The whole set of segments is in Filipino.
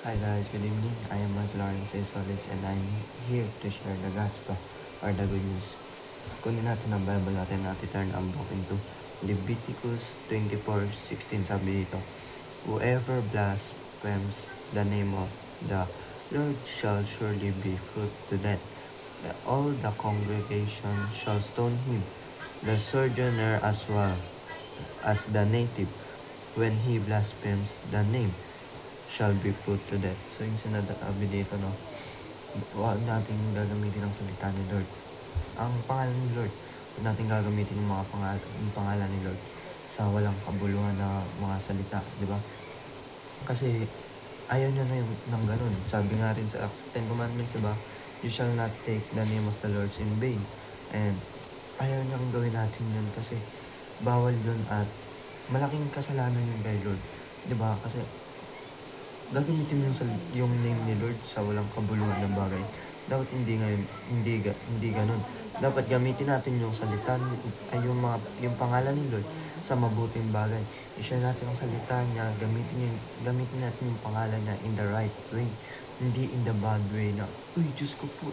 Hi guys, good evening. I am Mark Lawrence A. Solis and I'm here to share the gospel or the good news. Kunin natin ang Bible natin turn ang book into Leviticus 24:16. Sabi dito, whoever blasphemes the name of the Lord shall surely be put to death. All the congregation shall stone him, the sojourner as well as the native, when he blasphemes the name shall be put to death. So yung sinabi dito, no, huwag nating gagamitin ang salita ni Lord. Ang pangalan ni Lord, huwag nating gagamitin yung yung pangalan ni Lord sa walang kabuluhan na mga salita, di ba? Kasi ayaw niya na yung ng ganun. Sabi nga rin sa Ten Commandments, di ba? You shall not take the name of the Lord in vain. And ayaw niyang gawin natin yun kasi bawal yun at malaking kasalanan yun kay Lord. Di ba? Kasi gagamitin mo yung name ni Lord sa walang kabuluhan ng bagay. Dapat hindi ganun. Dapat gamitin natin yung salita ay yung pangalan ni Lord sa mabuting bagay. I-share natin ang salita niya, gamitin natin yung pangalan niya in the right way. Hindi in the bad way na, uy, Diyos ko po,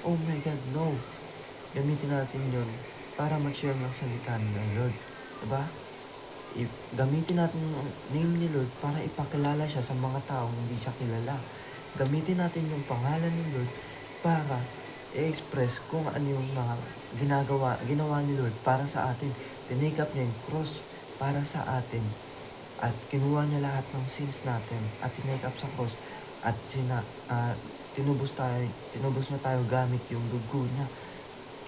oh my God, no. Gamitin natin yun para mag-share ng salita ni Lord. Diba? Gamitin natin yung name ni Lord para ipakilala siya sa mga taong hindi siya kilala. Gamitin natin yung pangalan ni Lord para i-express kung ano yung mga ginawa ni Lord para sa atin. Tinake up niya yung cross para sa atin at kinuha niya lahat ng sins natin at tinake up sa cross at tinubos na tayo gamit yung dugo niya.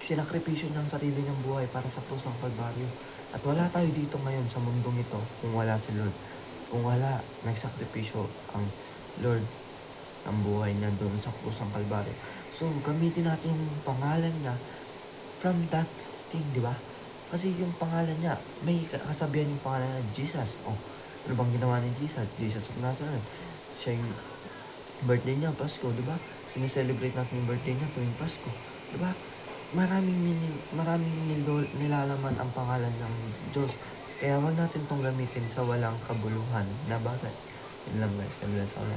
Sinakripisyo ng sarili niyang buhay para sa krus ng Kalbaryo. At wala tayo dito ngayon sa mundong ito kung wala si Lord. Kung wala, nagsakripisyo ang Lord ng buhay niya doon sa krus ng Kalbaryo. So, gamitin natin yung pangalan niya from that thing, di ba? Kasi yung pangalan niya, may kasabihan yung pangalan niya, Jesus. Oh, ano bang ginawa ni Jesus? Jesus of Nazareth. Siya yung birthday niya, Pasko, di ba? Sineselebrate natin yung birthday niya tuwing Pasko, di ba? Maraming nilalaman ang pangalan ng Diyos. Kaya wag natin itong gamitin sa walang kabuluhan na bagay. Yun lang guys. God bless all.